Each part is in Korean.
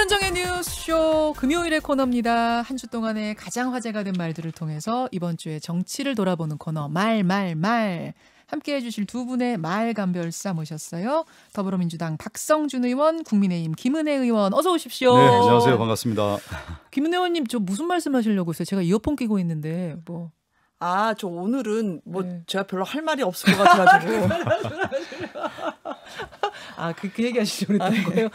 김현정의 뉴스쇼 금요일의 코너입니다. 한 주 동안에 가장 화제가 된 말들을 통해서 이번 주에 정치를 돌아보는 코너 말. 함께해 주실 두 분의 말감별사 모셨어요. 더불어민주당 박성준 의원, 국민의힘 김은혜 의원 어서 오십시오. 네, 안녕하세요. 반갑습니다. 김은혜 의원님 저 무슨 말씀하시려고 했어요? 제가 이어폰 끼고 있는데 뭐. 저 오늘은 네. 제가 별로 할 말이 없을 것 같아가지고. 그 얘기 하시려고 그랬던 거예요?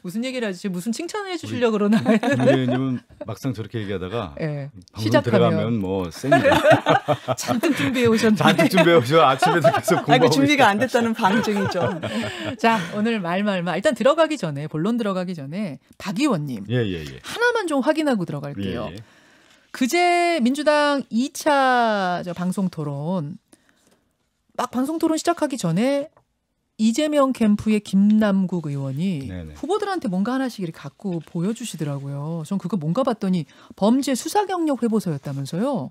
무슨 얘기를 하지? 무슨 칭찬해 주시려고 그러나? 김은혜님은 막상 저렇게 얘기하다가 네. 방송 시작하면 들어가면 뭐 쌩이다. 잔뜩 준비해 오셨는데. 잔뜩 준비해 오셔. 아침에도 계속 공부하고 준비가 안 됐다는 방증이죠. 자, 오늘 말. 일단 들어가기 전에 본론 들어가기 전에 박 의원님. 예. 하나만 좀 확인하고 들어갈게요. 예. 그제 민주당 2차 방송 토론 막 방송 토론 시작하기 전에 이재명 캠프의 김남국 의원이 네네. 후보들한테 뭔가 하나씩 이렇게 갖고 보여주시더라고요. 전 그거 뭔가 봤더니 범죄 수사 경력 회보서였다면서요.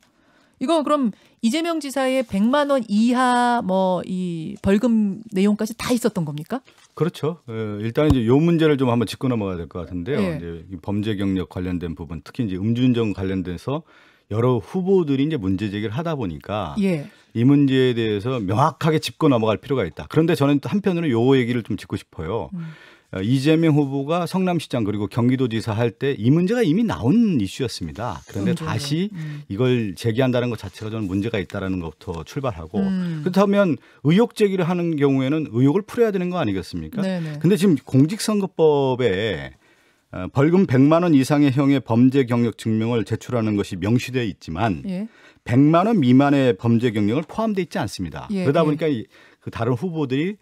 이거 그럼 이재명 지사의 100만 원 이하 이 벌금 내용까지 다 있었던 겁니까? 그렇죠. 일단 이제 요 문제를 좀 한번 짚고 넘어가야 될 것 같은데요. 예. 이제 범죄 경력 관련된 부분, 특히 이제 음주운전 관련돼서 여러 후보들이 이제 문제 제기를 하다 보니까 예. 이 문제에 대해서 명확하게 짚고 넘어갈 필요가 있다. 그런데 저는 또 한편으로 요 얘기를 좀 짚고 싶어요. 이재명 후보가 성남시장 그리고 경기도지사 할 때 이 문제가 이미 나온 이슈였습니다. 그런데 다시 이걸 제기한다는 것 자체가 저는 문제가 있다는 것부터 출발하고 그렇다면 의혹 제기를 하는 경우에는 의혹을 풀어야 되는 거 아니겠습니까? 그런데 지금 공직선거법에 벌금 100만 원 이상의 형의 범죄 경력 증명을 제출하는 것이 명시되어 있지만 100만 원 미만의 범죄 경력을 포함되어 있지 않습니다. 그러다 보니까 그 다른 후보들이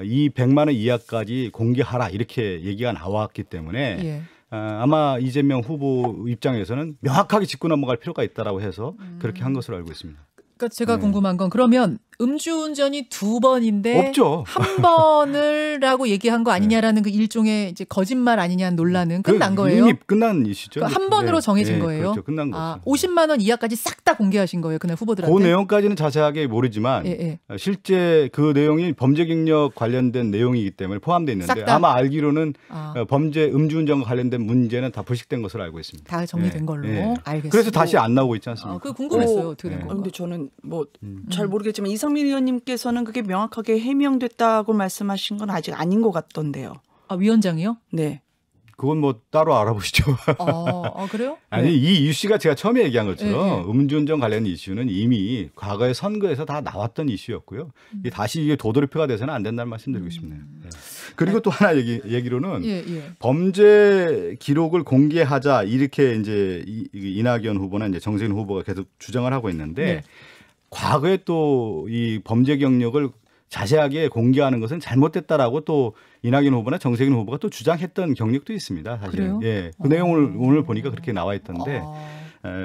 이 100만 원 이하까지 공개하라 이렇게 얘기가 나왔기 때문에 아마 이재명 후보 입장에서는 명확하게 짚고 넘어갈 필요가 있다라고 해서 그렇게 한 것으로 알고 있습니다. 그러니까 제가 궁금한 건 그러면 음주운전이 2번인데 없죠. 한 번을라고 얘기한 거 아니냐라는 그 일종의 이제 거짓말 아니냐는 논란은 끝난 거예요. 이미 끝난 이슈죠. 그러니까 한 번으로 정해진 거예요. 그렇죠. 끝난 거죠. 50만 원 이하까지 싹 다 공개하신 거예요. 그날 후보들한테. 그 내용까지는 자세하게 모르지만 실제 그 내용이 범죄 경력 관련된 내용이기 때문에 포함되어 있는데 아마 알기로는 범죄 음주운전과 관련된 문제는 다 불식된 것으로 알고 있습니다. 다 정리된 걸로. 알겠습니다. 그래서 다시 안 나오고 있지 않습니까? 그 궁금했어요. 어떻게 된 건가. 근데 저는 잘 모르겠지만 이성민 의원님께서는 그게 명확하게 해명됐다고 말씀하신 건 아직 아닌 것 같던데요. 위원장이요? 네. 그건 뭐 따로 알아보시죠. 그래요? 아니 이 이슈가 제가 처음에 얘기한 것처럼 음주운전 관련 이슈는 이미 과거의 선거에서 다 나왔던 이슈였고요. 다시 이게 도돌이표가 돼서는 안 된다는 말씀드리고 싶네요. 그리고 또 하나 얘기로는 범죄 기록을 공개하자 이렇게 이제 이낙연 후보나 이제 정세균 후보가 계속 주장을 하고 있는데 과거에 또 이 범죄 경력을 자세하게 공개하는 것은 잘못됐다라고 또 이낙연 후보나 정세균 후보가 또 주장했던 경력도 있습니다. 사실은. 그래요? 그 내용을 오늘 보니까 그렇게 나와 있던데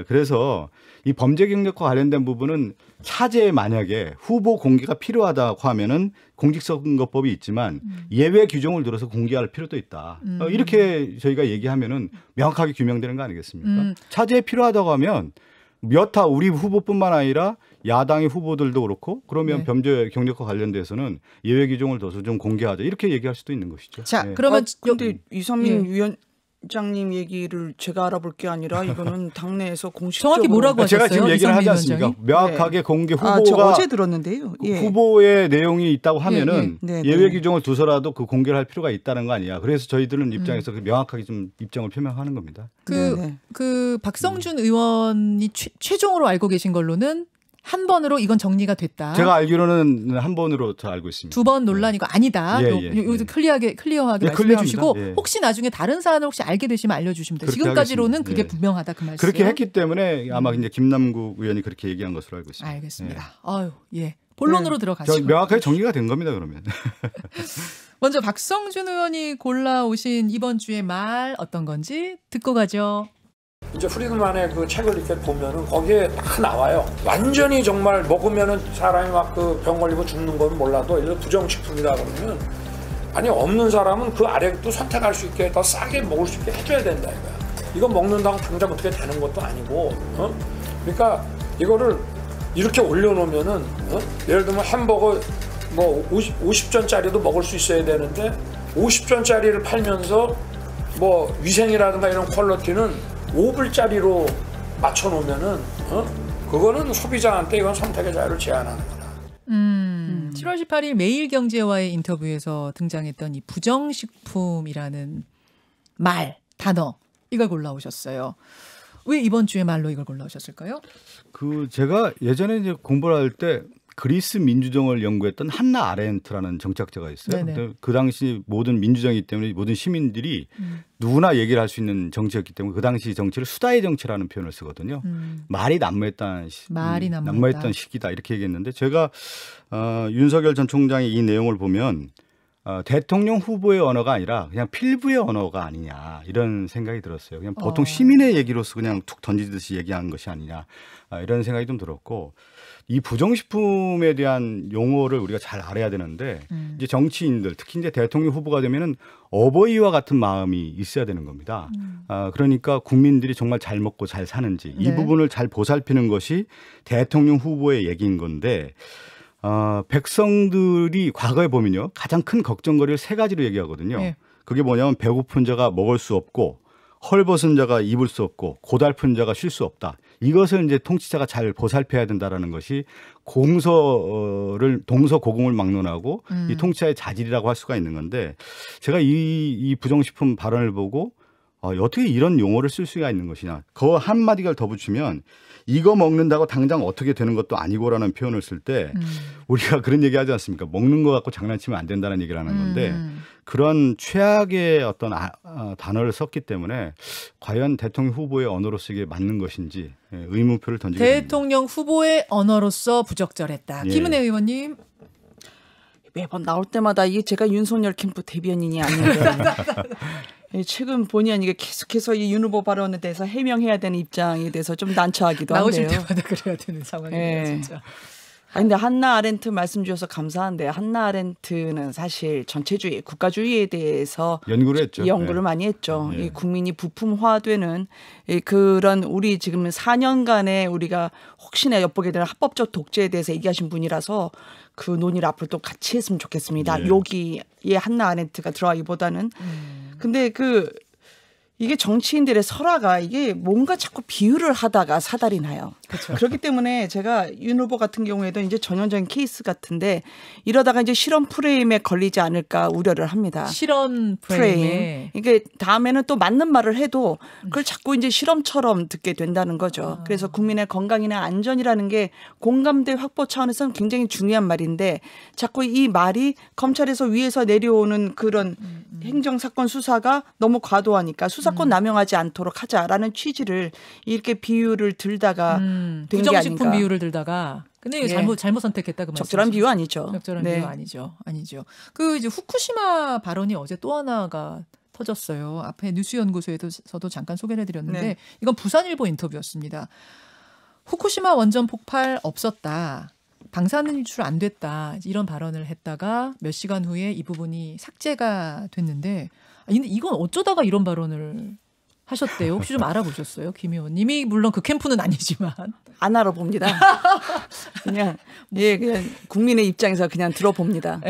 그래서 이 범죄 경력과 관련된 부분은 차제에 만약에 후보 공개가 필요하다고 하면은 공직선거법이 있지만 예외 규정을 들어서 공개할 필요도 있다. 이렇게 저희가 얘기하면은 명확하게 규명되는 거 아니겠습니까? 차제에 필요하다고 하면 여타 우리 후보뿐만 아니라 야당의 후보들도 그렇고 그러면 범죄 경력과 관련돼서는 예외 규정을 둬서 좀 공개하자 이렇게 얘기할 수도 있는 것이죠. 자, 그러면 근데 이성민 위원장님 얘기를 제가 알아볼 게 아니라 이거는 당내에서 공식적으로 정확히 뭐라고 하셨어요? 제가 지금 얘기를 하지 않습니까? 위원장이? 명확하게 공개 후보가 제가 어제 들었는데요. 후보의 내용이 있다고 하면은 네. 예외 규정을 두서라도 그 공개를 할 필요가 있다는 거 아니야. 그래서 저희들은 입장에서 명확하게 좀 입장을 표명하는 겁니다. 그 박성준 의원이 최종으로 알고 계신 걸로는 한 번으로 이건 정리가 됐다. 제가 알기로는 한 번으로 저 알고 있습니다. 2번 논란이고 아니다. 여기서 클리어하게 말씀해 주시고 혹시 나중에 다른 사안을 혹시 알게 되시면 알려주시면 돼요. 지금까지로는 그게 분명하다 그 말씀. 그렇게 했기 때문에 아마 이제 김남국 의원이 그렇게 얘기한 것으로 알고 있습니다. 알겠습니다. 본론으로 들어가시죠. 명확하게 정리가 된 겁니다. 그러면. 먼저 박성준 의원이 골라오신 이번 주의 말 어떤 건지 듣고 가죠. 이제 프리드만의 그 책을 이렇게 보면은 거기에 다 나와요. 완전히 정말 먹으면은 사람이 막 그 병 걸리고 죽는 건 몰라도 예를 들어 부정식품이다 그러면 아니 없는 사람은 그 아래도 선택할 수 있게 더 싸게 먹을 수 있게 해줘야 된다 이거야. 이거 먹는다고 당장 어떻게 되는 것도 아니고, 그러니까 이거를 이렇게 올려놓으면은 예를 들면 햄버거 뭐 50전짜리도 먹을 수 있어야 되는데 50전짜리를 팔면서 뭐 위생이라든가 이런 퀄리티는 5불짜리로 맞춰놓으면은 그거는 소비자한테 이건 선택의 자유를 제한하는 거다. 7월 18일 매일경제와의 인터뷰에서 등장했던 이 부정식품이라는 말, 단어 이걸 골라오셨어요. 왜 이번 주에 말로 이걸 골라오셨을까요? 제가 예전에 이제 공부를 할 때 그리스 민주정을 연구했던 한나 아렌트라는 정치학자가 있어요. 근데 그 당시 모든 민주정이기 때문에 모든 시민들이 누구나 얘기를 할 수 있는 정치였기 때문에 그 당시 정치를 수다의 정치라는 표현을 쓰거든요. 말이 난무했던 시기다 이렇게 얘기했는데 제가 윤석열 전 총장의 이 내용을 보면 대통령 후보의 언어가 아니라 그냥 필부의 언어가 아니냐 이런 생각이 들었어요. 그냥 보통 시민의 얘기로서 그냥 툭 던지듯이 얘기하는 것이 아니냐 이런 생각이 좀 들었고 이 부정식품에 대한 용어를 우리가 잘 알아야 되는데 이제 정치인들 특히 이제 대통령 후보가 되면은 어버이와 같은 마음이 있어야 되는 겁니다. 그러니까 국민들이 정말 잘 먹고 잘 사는지 이 부분을 잘 보살피는 것이 대통령 후보의 얘기인 건데 백성들이 과거에 보면요 가장 큰 걱정거리를 세 가지로 얘기하거든요. 그게 뭐냐면 배고픈 자가 먹을 수 없고 헐벗은 자가 입을 수 없고 고달픈 자가 쉴 수 없다. 이것을 이제 통치자가 잘 보살펴야 된다라는 것이 동서고금을 막론하고 이 통치자의 자질이라고 할 수가 있는 건데 제가 이 부정식품 발언을 보고 어떻게 이런 용어를 쓸 수가 있는 것이냐. 그 한마디를 더 붙이면 이거 먹는다고 당장 어떻게 되는 것도 아니고라는 표현을 쓸 때 우리가 그런 얘기 하지 않습니까? 먹는 거 갖고 장난치면 안 된다는 얘기를 하는 건데 그런 최악의 어떤 단어를 썼기 때문에 과연 대통령 후보의 언어로서 이게 맞는 것인지 의문표를 던지게 됩니다. 대통령 후보의 언어로서 부적절했다. 김은혜 의원님. 매번 나올 때마다 이게 제가 윤석열 캠프 대변인이 아닌데 최근 본의 아니게 계속해서 이 윤 후보 발언에 대해서 해명해야 되는 입장에 대해서 좀 난처하기도 한데요. 나오실 때마다 그래야 되는 상황이에요, 진짜. 근데 한나 아렌트 말씀 주셔서 감사한데 한나 아렌트는 사실 전체주의, 국가주의에 대해서 연구를 많이 했죠. 이 국민이 부품화되는 그런 우리 지금 4년간의 우리가 혹시나 엿보게 되는 합법적 독재에 대해서 얘기하신 분이라서 그 논의를 앞으로 또 같이 했으면 좋겠습니다. 여기에 한나 아렌트가 들어가기보다는. 근데 이게 정치인들의 설화가 이게 뭔가 자꾸 비유를 하다가 사달이 나요. 그렇죠. 그렇기 때문에 제가 윤 후보 같은 경우에도 이제 전형적인 케이스 같은데 이러다가 이제 실험 프레임에 걸리지 않을까 우려를 합니다. 실험 프레임. 이게 다음에는 또 맞는 말을 해도 그걸 자꾸 이제 실험처럼 듣게 된다는 거죠. 그래서 국민의 건강이나 안전이라는 게 공감대 확보 차원에서는 굉장히 중요한 말인데 자꾸 이 말이 검찰에서 위에서 내려오는 그런 행정사건 수사가 너무 과도하니까 수사권 남용하지 않도록 하자라는 취지를 이렇게 비유를 들다가 된 게 아닌가. 부정식품 비유를 들다가. 근데 잘못 선택했다 그 말씀. 적절한 비유 아니죠. 적절한 비유 아니죠. 그 이제 후쿠시마 발언이 어제 또 하나가 터졌어요. 앞에 뉴스연구소에서도 잠깐 소개를 해드렸는데 이건 부산일보 인터뷰였습니다. 후쿠시마 원전 폭발 없었다. 방사능 유출 안 됐다. 이런 발언을 했다가 몇 시간 후에 이 부분이 삭제가 됐는데 근데 이건 어쩌다가 이런 발언을 하셨대요? 혹시 좀 알아보셨어요? 김 의원님이 물론 그 캠프는 아니지만. 안 알아봅니다. 그냥 국민의 입장에서 그냥 들어봅니다.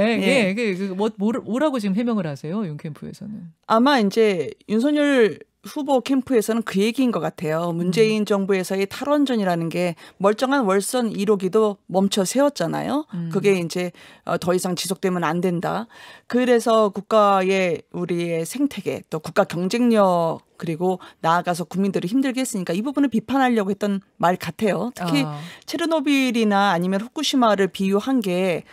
뭐라고 지금 해명을 하세요? 윤 캠프에서는. 아마 이제 윤석열 후보 캠프에서는 그 얘기인 것 같아요. 문재인 정부에서의 탈원전이라는 게 멀쩡한 월선 1호기도 멈춰 세웠잖아요. 그게 이제 더 이상 지속되면 안 된다. 그래서 국가의 우리의 생태계 또 국가 경쟁력 그리고 나아가서 국민들을 힘들게 했으니까 이 부분을 비판하려고 했던 말 같아요. 특히 체르노빌이나 아니면 후쿠시마를 비유한 게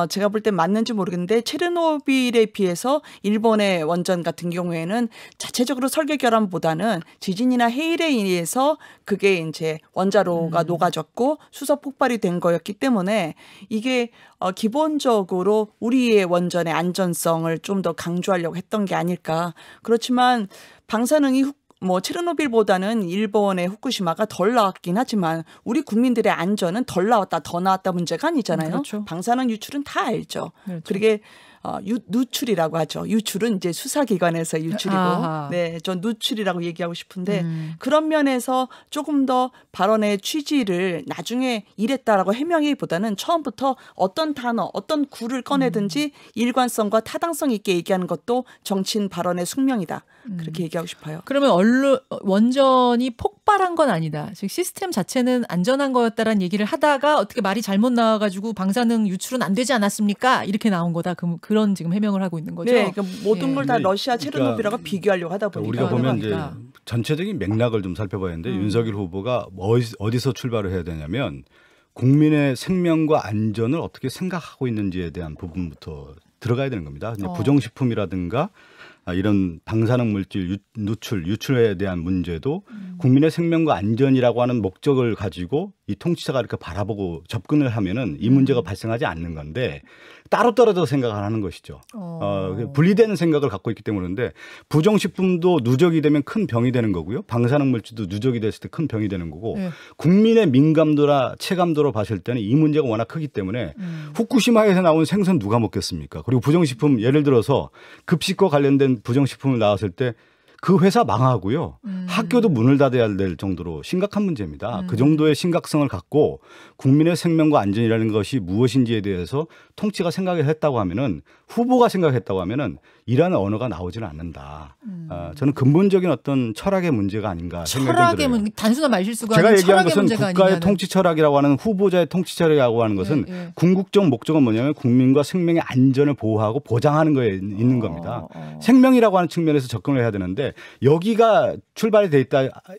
제가 볼 때 맞는지 모르겠는데 체르노빌에 비해서 일본의 원전 같은 경우에는 자체적으로 설계 결함보다는 지진이나 해일에 의해서 그게 이제 원자로가 녹아졌고 수소 폭발이 된 거였기 때문에 이게 기본적으로 우리의 원전의 안전성을 좀 더 강조하려고 했던 게 아닐까. 그렇지만 방사능이 체르노빌보다는 일본의 후쿠시마가 덜 나왔긴 하지만 우리 국민들의 안전은 덜 나왔다 더 나왔다 문제가 아니잖아요. 그렇죠. 방사능 유출은 다 알죠. 그렇죠. 그게 누출이라고 하죠. 유출은 이제 수사기관에서 유출이고, 전 누출이라고 얘기하고 싶은데 그런 면에서 조금 더 발언의 취지를 나중에 이랬다라고 해명하기보다는 처음부터 어떤 단어, 어떤 구를 꺼내든지 일관성과 타당성 있게 얘기하는 것도 정치인 발언의 숙명이다. 그렇게 얘기하고 싶어요. 그러면 원전이 폭발한 건 아니다. 즉 시스템 자체는 안전한 거였다라는 얘기를 하다가 어떻게 말이 잘못 나와가지고 방사능 유출은 안 되지 않았습니까? 이렇게 나온 거다. 그런 지금 해명을 하고 있는 거죠. 네, 그러니까 모든 걸 다 네. 러시아 체르노빌하고 비교하려고 하다 보니까 우리가 보면 이제 그러니까. 전체적인 맥락을 좀 살펴봐야 하는데 윤석열 후보가 어디서 출발을 해야 되냐면 국민의 생명과 안전을 어떻게 생각하고 있는지에 대한 부분부터 들어가야 되는 겁니다. 부정식품이라든가 이런 방사능 물질 유출에 대한 문제도 국민의 생명과 안전이라고 하는 목적을 가지고 이 통치자가 이렇게 바라보고 접근을 하면은 이 문제가 발생하지 않는 건데 따로 떨어져 생각을 하는 것이죠. 분리되는 생각을 갖고 있기 때문인데 부정식품도 누적이 되면 큰 병이 되는 거고요. 방사능 물질도 누적이 됐을 때 큰 병이 되는 거고 국민의 민감도나 체감도로 봤을 때는 이 문제가 워낙 크기 때문에 후쿠시마에서 나온 생선 누가 먹겠습니까? 그리고 부정식품 예를 들어서 급식과 관련된 부정식품을 나왔을 때 그 회사 망하고요. 학교도 문을 닫아야 될 정도로 심각한 문제입니다. 그 정도의 심각성을 갖고 국민의 생명과 안전이라는 것이 무엇인지에 대해서 통치가 생각을 했다고 하면은 후보가 생각했다고 하면은 이라는 언어가 나오지는 않는다. 저는 근본적인 어떤 철학의 문제가 아닌가 생각이 들어요. 단순한 말실수가 제가 아닌 얘기한 철학의 것은 문제가 국가의 아니냐는. 통치 철학이라고 하는 후보자의 통치 철학이라고 하는 것은 궁극적 목적은 뭐냐면 국민과 생명의 안전을 보호하고 보장하는 거에 있는 겁니다. 생명이라고 하는 측면에서 접근을 해야 되는데 여기가 출발이 돼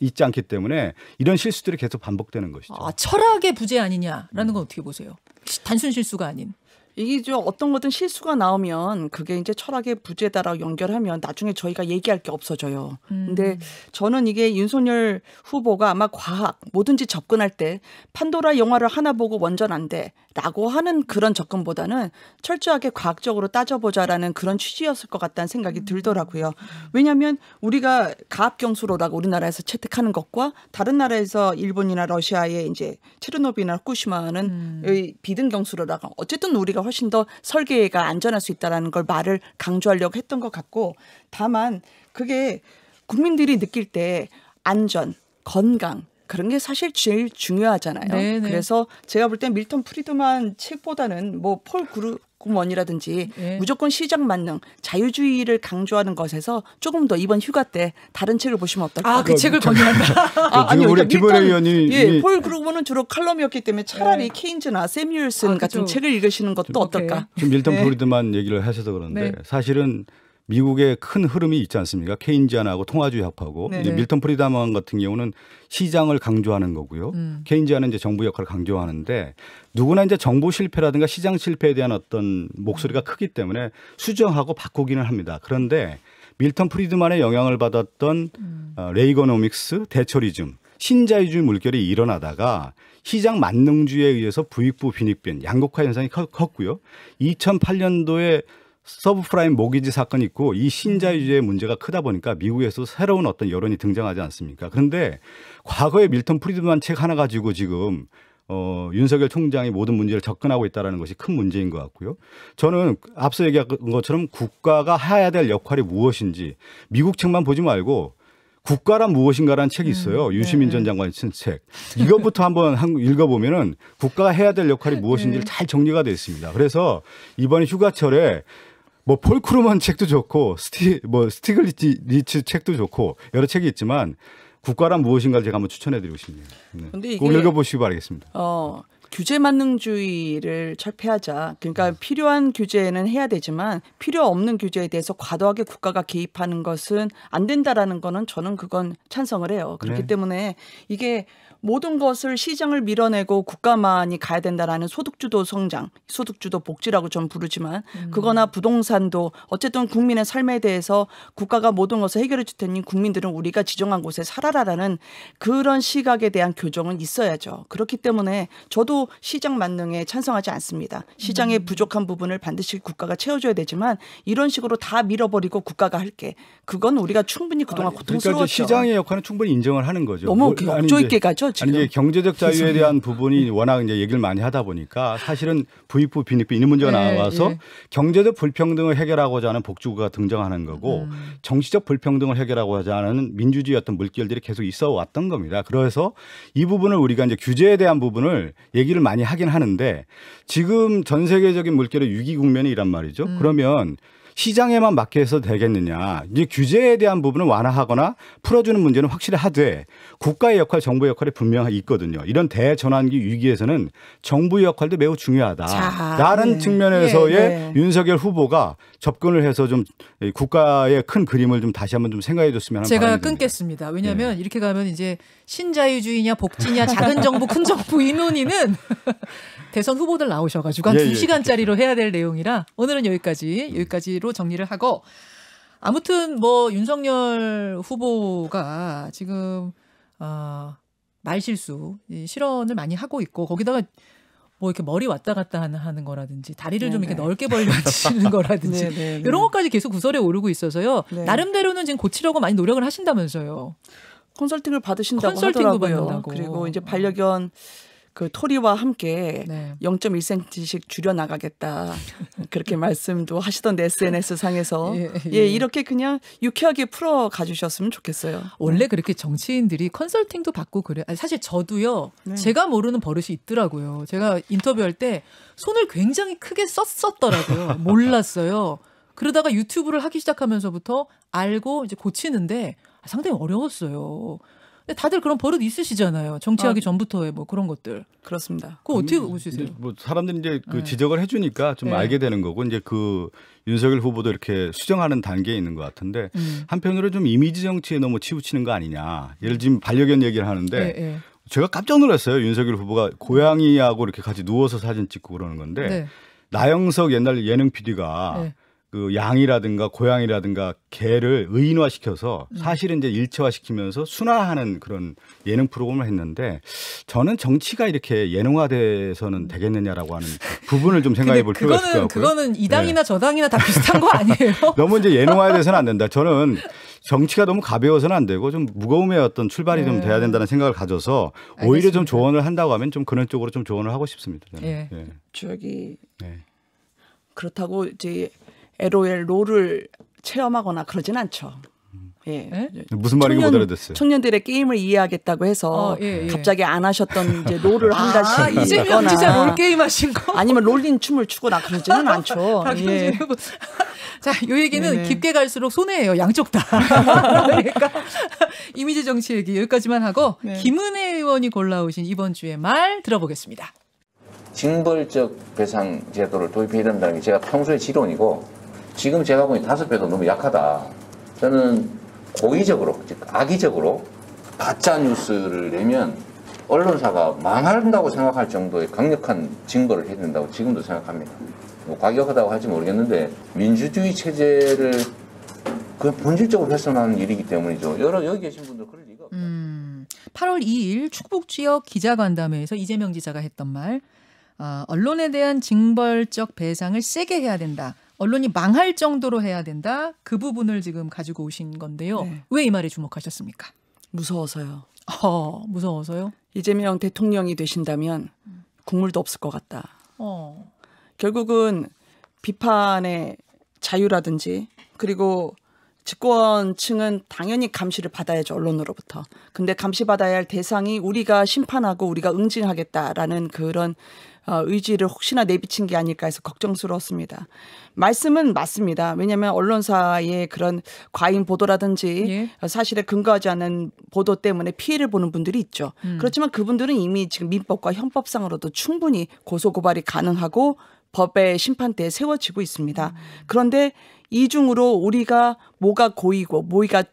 있지 않기 때문에 이런 실수들이 계속 반복되는 것이죠. 철학의 부재 아니냐라는 건 어떻게 보세요? 단순 실수가 아닌. 이게 좀 어떤 거든 실수가 나오면 그게 이제 철학의 부재다라고 연결하면 나중에 저희가 얘기할 게 없어져요. 근데 저는 이게 윤석열 후보가 아마 과학 뭐든지 접근할 때 판도라 영화를 하나 보고 원전 안 돼라고 하는 그런 접근보다는 철저하게 과학적으로 따져보자라는 그런 취지였을 것 같다는 생각이 들더라고요. 왜냐하면 우리가 가압경수로라고 우리나라에서 채택하는 것과 다른 나라에서 일본이나 러시아의 이제 체르노빌이나 후쿠시마는 비등경수로라고 어쨌든 우리가 훨씬 더 설계가 안전할 수 있다라는 걸 말을 강조하려고 했던 것 같고 다만 그게 국민들이 느낄 때 안전, 건강 그런 게 사실 제일 중요하잖아요. 네네. 그래서 제가 볼 때 밀턴 프리드만 책보다는 뭐 폴 그루먼이라든지 무조건 시장 만능, 자유주의를 강조하는 것에서 조금 더 이번 휴가 때 다른 책을 보시면 어떨까? 그 책을 권유한다. 지금 우리 김원혜 의원이 폴 그루먼은 주로 칼럼이었기 때문에 차라리 케인즈나 세뮤얼슨 같은 책을 읽으시는 것도 어떨까? 지금 밀턴 프리드만 얘기를 하셔서 그런데 사실은 미국의 큰 흐름이 있지 않습니까? 케인지안하고 통화주의 합하고 이제 밀턴 프리드만 같은 경우는 시장을 강조하는 거고요. 케인지안은 이제 정부 역할을 강조하는데 누구나 이제 정부 실패라든가 시장 실패에 대한 어떤 목소리가 크기 때문에 수정하고 바꾸기는 합니다. 그런데 밀턴 프리드만의 영향을 받았던 레이거노믹스, 대처리즘, 신자유주의 물결이 일어나다가 시장 만능주의에 의해서 부익부 빈익빈 양극화 현상이 컸고요. 2008년도에 서브프라임 모기지 사건이 있고 이 신자유주의의 문제가 크다 보니까 미국에서 새로운 어떤 여론이 등장하지 않습니까? 그런데 과거에 밀턴 프리드만 책 하나 가지고 지금 윤석열 총장이 모든 문제를 접근하고 있다는 것이 큰 문제인 것 같고요. 저는 앞서 얘기한 것처럼 국가가 해야 될 역할이 무엇인지 미국 책만 보지 말고 국가란 무엇인가라는 책이 있어요. 유시민 전 장관이 쓴 책. 이것부터 한번 읽어보면은 국가가 해야 될 역할이 무엇인지를 잘 정리가 되어 있습니다. 그래서 이번 휴가철에 뭐 폴 크루먼 책도 좋고 스티글리츠 책도 좋고 여러 책이 있지만 국가란 무엇인가를 제가 한번 추천해드리고 싶네요. 네. 꼭 읽어보시기 바라겠습니다. 규제 만능주의를 철폐하자. 그러니까 필요한 규제는 해야 되지만 필요 없는 규제에 대해서 과도하게 국가가 개입하는 것은 안 된다라는 거는 저는 그건 찬성을 해요. 그렇기 때문에 이게 모든 것을 시장을 밀어내고 국가만이 가야 된다라는 소득주도 성장, 소득주도 복지라고 좀 부르지만 그거나 부동산도 어쨌든 국민의 삶에 대해서 국가가 모든 것을 해결해 줄 테니 국민들은 우리가 지정한 곳에 살아라라는 그런 시각에 대한 교정은 있어야죠. 그렇기 때문에 저도 시장 만능에 찬성하지 않습니다. 시장의 부족한 부분을 반드시 국가가 채워줘야 되지만 이런 식으로 다 밀어버리고 국가가 할게. 그건 우리가 충분히 그동안 고통스러웠죠. 그러니까 시장의 역할은 충분히 인정을 하는 거죠. 너무 역조 있게 가죠. 지금. 아니 이제 경제적 자유에 대한 부분이 워낙 이제 얘기를 많이 하다 보니까 사실은 부익부 빈익부 이런 문제가 나와서 경제적 불평등을 해결하고자 하는 복지국가가 등장하는 거고 정치적 불평등을 해결하고자 하는 민주주의 어떤 물결들이 계속 있어 왔던 겁니다. 그래서 이 부분을 우리가 이제 규제에 대한 부분을 얘기를 많이 하긴 하는데 지금 전 세계적인 물결의 위기 국면이 이란 말이죠. 그러면 시장에만 맡겨서 되겠느냐. 이제 규제에 대한 부분은 완화하거나 풀어주는 문제는 확실히 하되 국가의 역할, 정부의 역할이 분명히 있거든요. 이런 대전환기 위기에서는 정부의 역할도 매우 중요하다라는 측면에서의 윤석열 후보가 접근을 해서 좀 국가의 큰 그림을 좀 다시 한번 좀 생각해 줬으면 하는 제가 바람이 듭니다. 끊겠습니다. 왜냐하면 이렇게 가면 이제 신자유주의냐 복지냐 작은 정부 큰 정부 이 논의는 대선 후보들 나오셔가지고 한 2시간짜리로 해야 될 내용이라 오늘은 여기까지로 정리를 하고 아무튼 뭐 윤석열 후보가 지금 말실수 실언을 많이 하고 있고 거기다가 뭐 이렇게 머리 왔다 갔다 하는 거라든지 다리를 좀 이렇게 넓게 벌려 앉히는 거라든지 이런 것까지 계속 구설에 오르고 있어서요. 나름대로는 지금 고치려고 많이 노력을 하신다면서요. 컨설팅을 받으신다고 컨설팅도 하더라고요. 받는다고. 그리고 이제 반려견 그 토리와 함께 0.1cm씩 줄여 나가겠다 그렇게 말씀도 하시던데 SNS 상에서 이렇게 그냥 유쾌하게 풀어 가주셨으면 좋겠어요. 원래 그렇게 정치인들이 컨설팅도 받고 그래. 아니, 사실 저도요. 제가 모르는 버릇이 있더라고요. 제가 인터뷰할 때 손을 굉장히 크게 썼었더라고요. 몰랐어요. 그러다가 유튜브를 하기 시작하면서부터 알고 이제 고치는데 상당히 어려웠어요. 근데 다들 그런 버릇 있으시잖아요. 정치하기 전부터의 뭐 그런 것들. 그렇습니다. 그거 어떻게 보시세요? 뭐 사람들이 이제 그 지적을 해주니까 좀 알게 되는 거고 이제 그 윤석열 후보도 이렇게 수정하는 단계에 있는 것 같은데 한편으로 좀 이미지 정치에 너무 치우치는 거 아니냐. 예를 들면 반려견 얘기를 하는데 제가 깜짝 놀랐어요. 윤석열 후보가 고양이하고 이렇게 같이 누워서 사진 찍고 그러는 건데 나영석 옛날 예능 PD가 그 양이라든가 고양이라든가 개를 의인화시켜서 사실은 이제 일체화시키면서 순화하는 그런 예능 프로그램을 했는데 저는 정치가 이렇게 예능화돼서는 되겠느냐라고 하는 부분을 좀 생각해 볼 필요가 있을 것 같고요. 그거는 이 당이나 저 당이나 다 비슷한 거 아니에요? 너무 이제 예능화돼서는 안 된다. 저는 정치가 너무 가벼워서는 안 되고 좀 무거움의 어떤 출발이 좀 돼야 된다는 생각을 가져서 오히려 좀 조언을 한다고 하면 좀 그런 쪽으로 좀 조언을 하고 싶습니다. 저는. 그렇다고 이제 LOL 롤을 체험하거나 그러진 않죠. 무슨 말인지 못 알아듣어요. 청년들의 게임을 이해하겠다고 해서 갑자기 안 하셨던 이제 롤을 한 달씩 이재명 진짜 롤 게임 하신 거? 아니면 롤린 춤을 추거나 그러지는 않죠. 자, 이 얘기는 깊게 갈수록 손해예요. 양쪽 다. 그러니까 이미지 정치 얘기 여기까지만 하고 김은혜 의원이 골라오신 이번 주의 말 들어보겠습니다. 징벌적 배상 제도를 도입해야 된다는 게 제가 평소의 지론이고 지금 제가 보니 5배도 너무 약하다. 저는 고의적으로, 즉 악의적으로 가짜 뉴스를 내면 언론사가 망한다고 생각할 정도의 강력한 증거를 해야 된다고 지금도 생각합니다. 뭐 과격하다고 할지 모르겠는데 민주주의 체제를 그냥 본질적으로 훼손하는 일이기 때문이죠. 여기 계신 분들 그럴 리가 없다. 8월 2일 충북지역 기자간담회에서 이재명 지사가 했던 말. 언론에 대한 징벌적 배상을 세게 해야 된다. 언론이 망할 정도로 해야 된다. 그 부분을 지금 가지고 오신 건데요. 왜 이 말에 주목하셨습니까? 무서워서요. 무서워서요? 이재명 대통령이 되신다면 국물도 없을 것 같다. 결국은 비판의 자유라든지 그리고 집권층은 당연히 감시를 받아야죠. 언론으로부터. 근데 감시받아야 할 대상이 우리가 심판하고 우리가 응징하겠다라는 그런 의지를 혹시나 내비친 게 아닐까 해서 걱정스러웠습니다. 말씀은 맞습니다. 왜냐하면 언론사의 그런 과잉 보도라든지 사실에 근거하지 않은 보도 때문에 피해를 보는 분들이 있죠. 그렇지만 그분들은 이미 지금 민법과 형법상으로도 충분히 고소고발이 가능하고 법의 심판대에 세워지고 있습니다. 그런데 이중으로 우리가 뭐가 고의고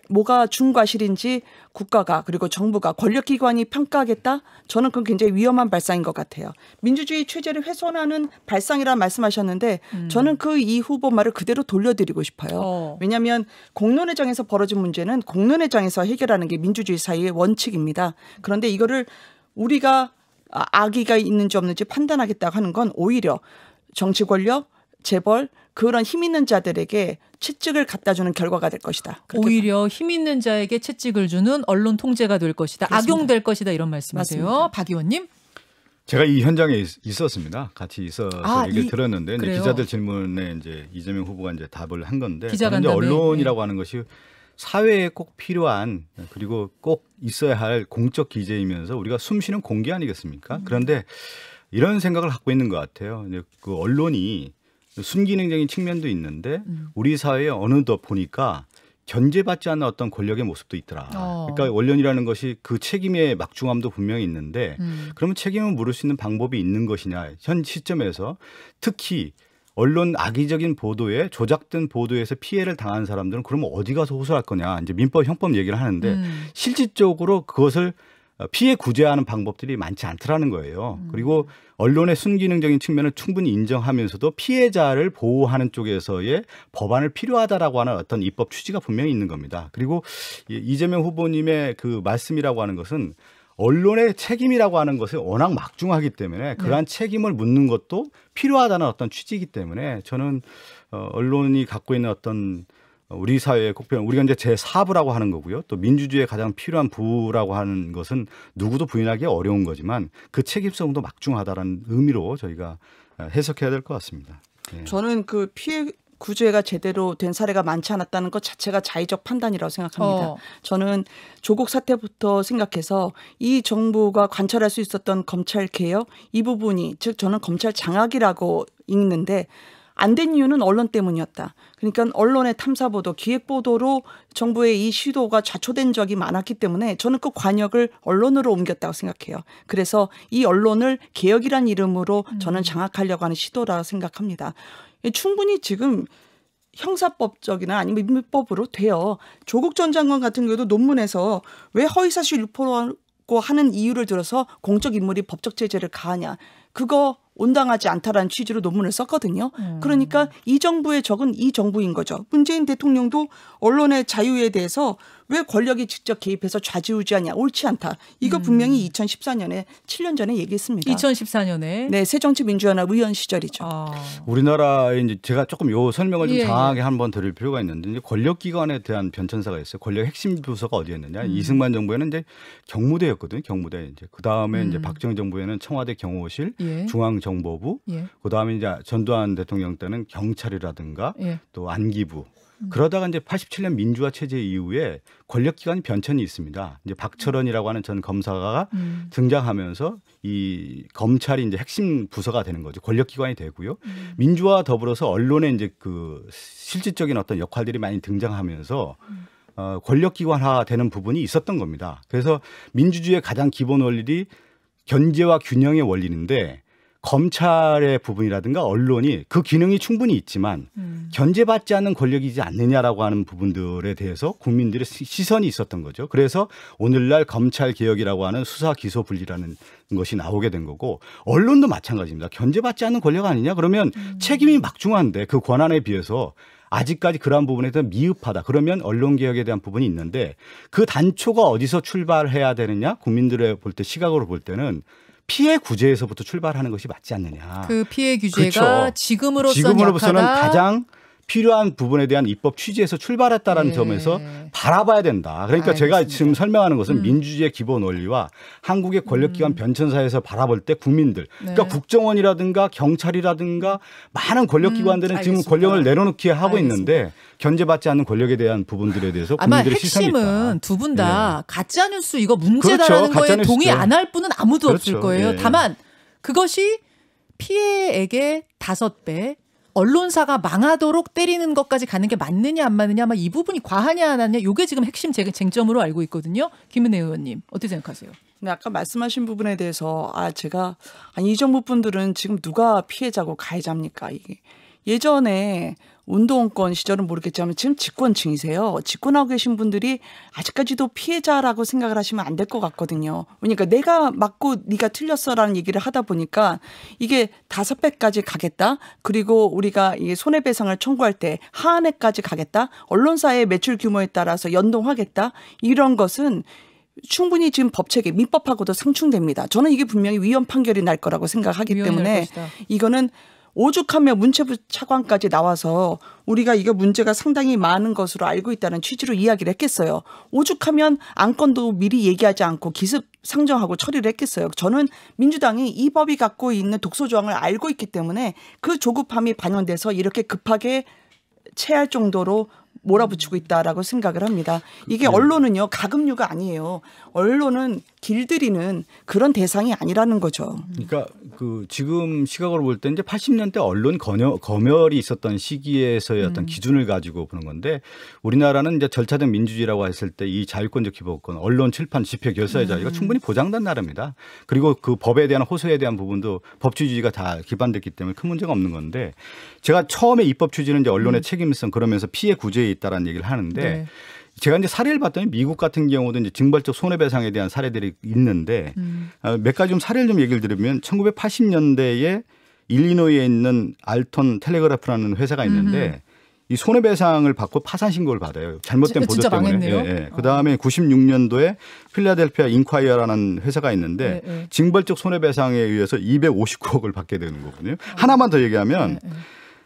뭐가 중과실인지 국가가 그리고 정부가 권력기관이 평가하겠다? 저는 그건 굉장히 위험한 발상인 것 같아요. 민주주의 체제를 훼손하는 발상이라 말씀하셨는데 저는 그 이 후보 말을 그대로 돌려드리고 싶어요. 왜냐하면 공론회장에서 벌어진 문제는 공론회장에서 해결하는 게 민주주의 사회의 원칙입니다. 그런데 이거를 우리가 악의가 있는지 없는지 판단하겠다고 하는 건 오히려 정치 권력, 재벌 그런 힘 있는 자들에게 채찍을 갖다 주는 결과가 될 것이다. 오히려 힘 있는 자에게 채찍을 주는 언론 통제가 될 것이다. 그렇습니다. 악용될 것이다. 이런 말씀이세요. 맞습니다. 박 의원님. 제가 이 현장에 있었습니다. 같이 있어서 얘기를 들었는데 이제 기자들 질문에 이제 이재명 후보가 이제 답을 한 건데 저는 이제 언론이라고 하는 것이 사회에 꼭 필요한 그리고 꼭 있어야 할 공적 기재이면서 우리가 숨쉬는 공기 아니겠습니까? 그런데 이런 생각을 갖고 있는 것 같아요. 그 언론이 순기능적인 측면도 있는데 우리 사회에 어느덧 보니까 견제받지 않는 어떤 권력의 모습도 있더라. 그러니까 언론이라는 것이 그 책임의 막중함도 분명히 있는데 그러면 책임을 물을 수 있는 방법이 있는 것이냐. 현 시점에서 특히 언론 악의적인 보도에 조작된 보도에서 피해를 당한 사람들은 그러면 어디 가서 호소할 거냐. 이제 민법 형법 얘기를 하는데 실질적으로 그것을 피해 구제하는 방법들이 많지 않더라는 거예요. 그리고 언론의 순기능적인 측면을 충분히 인정하면서도 피해자를 보호하는 쪽에서의 법안을 필요하다라고 하는 어떤 입법 취지가 분명히 있는 겁니다. 그리고 이재명 후보님의 그 말씀이라고 하는 것은 언론의 책임이라고 하는 것이 워낙 막중하기 때문에 그러한 책임을 묻는 것도 필요하다는 어떤 취지이기 때문에 저는 언론이 갖고 있는 어떤 우리 사회의 국편, 우리가 이제 제4부라고 하는 거고요. 또 민주주의에 가장 필요한 부라고 하는 것은 누구도 부인하기 어려운 거지만 그 책임성도 막중하다라는 의미로 저희가 해석해야 될 것 같습니다. 네. 저는 그 피해 구제가 제대로 된 사례가 많지 않았다는 것 자체가 자의적 판단이라고 생각합니다. 저는 조국 사태부터 생각해서 이 정부가 관철할 수 있었던 검찰 개혁 이 부분이 즉 저는 검찰 장악이라고 읽는데 안 된 이유는 언론 때문이었다. 그러니까 언론의 탐사보도, 기획보도로 정부의 이 시도가 좌초된 적이 많았기 때문에 저는 그 관역을 언론으로 옮겼다고 생각해요. 그래서 이 언론을 개혁이란 이름으로 저는 장악하려고 하는 시도라고 생각합니다. 충분히 지금 형사법적이나 아니면 민법으로 돼요. 조국 전 장관 같은 경우도 논문에서 왜 허위사실 유포라고 하는 이유를 들어서 공적 인물이 법적 제재를 가하냐. 그거 온당하지 않다라는 취지로 논문을 썼거든요. 그러니까 이 정부의 적은 이 정부인 거죠. 문재인 대통령도 언론의 자유에 대해서 왜 권력이 직접 개입해서 좌지우지하냐. 옳지 않다. 이거 분명히 2014년에 7년 전에 얘기했습니다. 2014년에. 네. 새정치민주연합 의원 시절이죠. 우리나라에 이제 제가 조금 요 설명을 좀 장하게 한번 드릴 필요가 있는데 이제 권력기관에 대한 변천사가 있어요. 권력 핵심 부서가 어디였느냐. 이승만 정부에는 이제 경무대였거든요. 경무대. 이제 그 다음에 이제 박정희 정부에는 청와대 경호실, 중앙정보부, 그 다음에 이제 전두환 대통령 때는 경찰이라든가 또 안기부. 그러다가 이제 87년 민주화 체제 이후에 권력기관이 변천이 있습니다. 이제 박철원이라고 하는 전 검사가 등장하면서 이 검찰이 이제 핵심 부서가 되는 거죠. 권력기관이 되고요. 민주화와 더불어서 언론의 이제 그 실질적인 어떤 역할들이 많이 등장하면서 권력기관화 되는 부분이 있었던 겁니다. 그래서 민주주의의 가장 기본 원리이 견제와 균형의 원리인데 검찰의 부분이라든가 언론이 그 기능이 충분히 있지만 견제받지 않는 권력이지 않느냐라고 하는 부분들에 대해서 국민들의 시선이 있었던 거죠. 그래서 오늘날 검찰 개혁이라고 하는 수사 기소 분리라는 것이 나오게 된 거고 언론도 마찬가지입니다. 견제받지 않는 권력 아니냐? 그러면 책임이 막중한데 그 권한에 비해서 아직까지 그러한 부분에 대해서 미흡하다. 그러면 언론개혁에 대한 부분이 있는데 그 단초가 어디서 출발해야 되느냐? 국민들의 볼 때 시각으로 볼 때는 피해 구제에서부터 출발하는 것이 맞지 않느냐. 그 피해 규제가 그렇죠. 지금으로서는 가장 필요한 부분에 대한 입법 취지에서 출발했다라는 점에서 바라봐야 된다. 그러니까 제가 지금 설명하는 것은 민주주의의 기본 원리와 한국의 권력기관 변천사에서 바라볼 때 국민들, 그러니까 국정원이라든가 경찰이라든가 많은 권력기관들은 지금 권력을 내려놓기 하고 있는데 견제받지 않는 권력에 대한 부분들에 대해서 국민들의 시선이 있다. 아마 핵심은 두 분 다 가짜뉴스 이거 문제다라는 거에 동의 안 할 분은 아무도 없을 거예요. 다만 그것이 피해액의 5배 언론사가 망하도록 때리는 것까지 가는 게 맞느냐 안 맞느냐 아마 이 부분이 과하냐 안 하느냐 이게 지금 핵심 쟁점으로 알고 있거든요. 김은혜 의원님 어떻게 생각하세요? 근데 아까 말씀하신 부분에 대해서 제가 이 정부 분들은 지금 누가 피해자고 가해자입니까? 이게 예전에 운동권 시절은 모르겠지만 지금 집권층이세요. 집권하고 계신 분들이 아직까지도 피해자라고 생각을 하시면 안 될 것 같거든요. 그러니까 내가 맞고 네가 틀렸어라는 얘기를 하다 보니까 이게 5배까지 가겠다. 그리고 우리가 이게 손해배상을 청구할 때 하한해까지 가겠다. 언론사의 매출 규모에 따라서 연동하겠다. 이런 것은 충분히 지금 법체계 민법하고도 상충됩니다. 저는 이게 분명히 위헌 판결이 날 거라고 생각하기 때문에 이거는 오죽하면 문체부 차관까지 나와서 우리가 이거 문제가 상당히 많은 것으로 알고 있다는 취지로 이야기를 했겠어요. 오죽하면 안건도 미리 얘기하지 않고 기습 상정하고 처리를 했겠어요. 저는 민주당이 이 법이 갖고 있는 독소 조항을 알고 있기 때문에 그 조급함이 반영돼서 이렇게 급하게 체할 정도로 몰아붙이고 있다라고 생각을 합니다. 이게 언론은요 가금류가 아니에요. 언론은 길들이는 그런 대상이 아니라는 거죠. 그러니까 그 지금 시각으로 볼 때 이제 80년대 언론 검열이 있었던 시기에서의 어떤 기준을 가지고 보는 건데 우리나라는 이제 절차적 민주주의라고 했을 때 이 자유권적 기본권, 언론, 출판, 집회, 결사의 자유가 충분히 보장된 나라입니다. 그리고 그 법에 대한 호소에 대한 부분도 법치주의가 다 기반됐기 때문에 큰 문제가 없는 건데 제가 처음에 입법 취지는 이제 언론의 책임성 그러면서 피해 구제에 있다라는 얘기를 하는데 네. 제가 이제 사례를 봤더니 미국 같은 경우도 이제 징벌적 손해배상에 대한 사례들이 있는데 몇 가지 좀 사례를 좀 얘기를 드리면 1980년대에 일리노이에 있는 알톤 텔레그래프라는 회사가 있는데 이 손해배상을 받고 파산 신고를 받아요. 잘못된 보도 진짜 때문에. 망했네요. 예. 그다음에 96년도에 필라델피아 인콰이어라는 회사가 있는데 네. 징벌적 손해배상에 의해서 259억을 받게 되는 거거든요. 하나만 더 얘기하면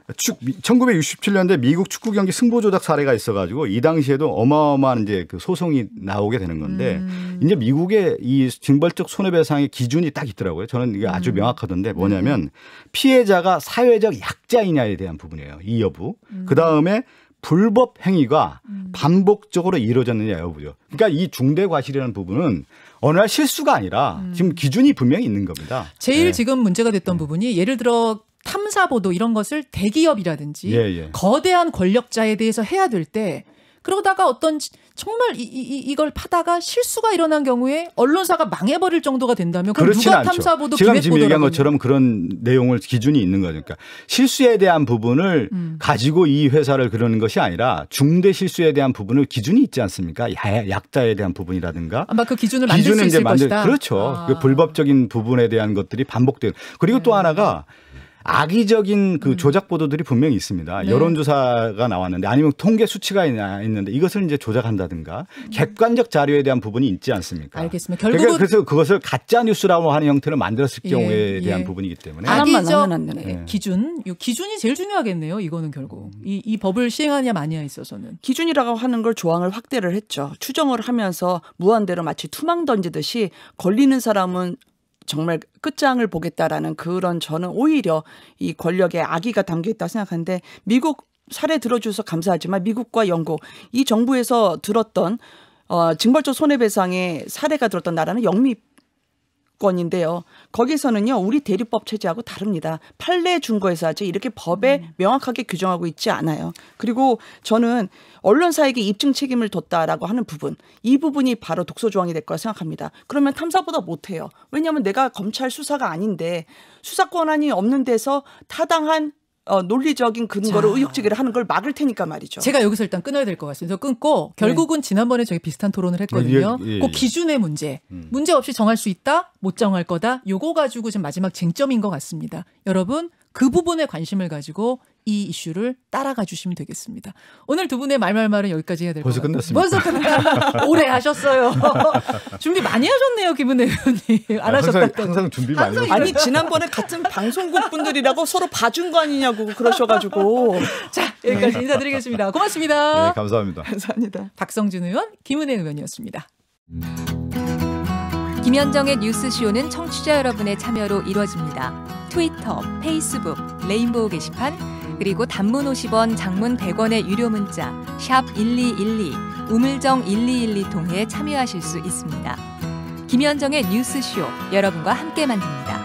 1967년대 미국 축구 경기 승부 조작 사례가 있어가지고 이 당시에도 어마어마한 이제 그 소송이 나오게 되는 건데 이제 미국의 이 징벌적 손해배상의 기준이 딱 있더라고요. 저는 이게 아주 명확하던데 뭐냐면 피해자가 사회적 약자이냐에 대한 부분이에요. 이 여부. 그 다음에 불법 행위가 반복적으로 이루어졌느냐 여부죠. 그러니까 이 중대 과실이라는 부분은 어느 날 실수가 아니라 지금 기준이 분명히 있는 겁니다. 제일 네. 지금 문제가 됐던 부분이 예를 들어 탐사 보도 이런 것을 대기업이라든지 거대한 권력자에 대해서 해야 될 때 그러다가 어떤 정말 이걸 파다가 실수가 일어난 경우에 언론사가 망해버릴 정도가 된다면 그럼 누가 탐사 보도 제가 기획 지금 얘기한 보도라고 것처럼 그런 내용을 기준이 있는 거니까 실수에 대한 부분을 가지고 이 회사를 그러는 것이 아니라 중대 실수에 대한 부분을 기준이 있지 않습니까? 약자에 대한 부분이라든가 아마 그 기준을 만들 수 있을 것이다. 그렇죠. 그 불법적인 부분에 대한 것들이 반복되는 그리고 또 하나가 악의적인 그 조작 보도들이 분명히 있습니다. 네. 여론조사가 나왔는데 아니면 통계 수치가 있는데 이것을 이제 조작한다든가 객관적 자료에 대한 부분이 있지 않습니까? 알겠습니다. 결국은 그래서 그것을 가짜 뉴스라고 하는 형태로 만들었을 경우에 대한 예. 부분이기 때문에 악의적 안 되네. 기준, 이 기준이 제일 중요하겠네요. 이거는 결국 이 법을 시행하냐 마냐에 있어서는 기준이라고 하는 걸 조항을 확대를 했죠. 추정을 하면서 무한대로 마치 투망 던지듯이 걸리는 사람은 정말 끝장을 보겠다라는 그런 저는 오히려 이 권력의 악의가 담겨 있다고 생각하는데 미국 사례 들어주셔서 감사하지만 미국과 영국 이 정부에서 들었던 징벌적 손해배상의 사례가 들었던 나라는 영미권인데요. 거기서는요 우리 대리법 체제하고 다릅니다. 판례 준거에서 하지 이렇게 법에 명확하게 규정하고 있지 않아요. 그리고 저는 언론사에게 입증 책임을 뒀다라고 하는 부분 이 부분이 바로 독소 조항이 될 거라 생각합니다. 그러면 탐사보다 못해요. 왜냐하면 내가 검찰 수사가 아닌데 수사 권한이 없는 데서 타당한 논리적인 근거로 의혹제기를 하는 걸 막을 테니까 말이죠. 제가 여기서 일단 끊어야 될 것 같습니다. 끊고 결국은 지난번에 저희 비슷한 토론을 했거든요. 그 기준의 문제. 문제 없이 정할 수 있다? 못 정할 거다? 요거 가지고 지금 마지막 쟁점인 것 같습니다. 여러분 그 부분에 관심을 가지고 이 이슈를 따라가 주시면 되겠습니다. 오늘 두 분의 말말말은 여기까지 해야 될 것 같아요. 벌써 끝났습니다. 벌써 끝났어요. 오래 하셨어요. 준비 많이 하셨네요. 김은혜 의원님. 안 하셨다고. 항상 준비 많이 하셨어요. 아니 지난번에 같은 방송국 분들이라고 서로 봐준 거 아니냐고 그러셔가지고. 자 여기까지 인사드리겠습니다. 고맙습니다. 네, 감사합니다. 감사합니다. 박성준 의원, 김은혜 의원이었습니다. 김현정의 뉴스쇼는 청취자 여러분의 참여로 이루어집니다. 트위터, 페이스북, 레인보우 게시판, 그리고 단문 50원, 장문 100원의 유료 문자 샵 1212, 우물정 1212 통해 참여하실 수 있습니다. 김현정의 뉴스쇼, 여러분과 함께 만듭니다.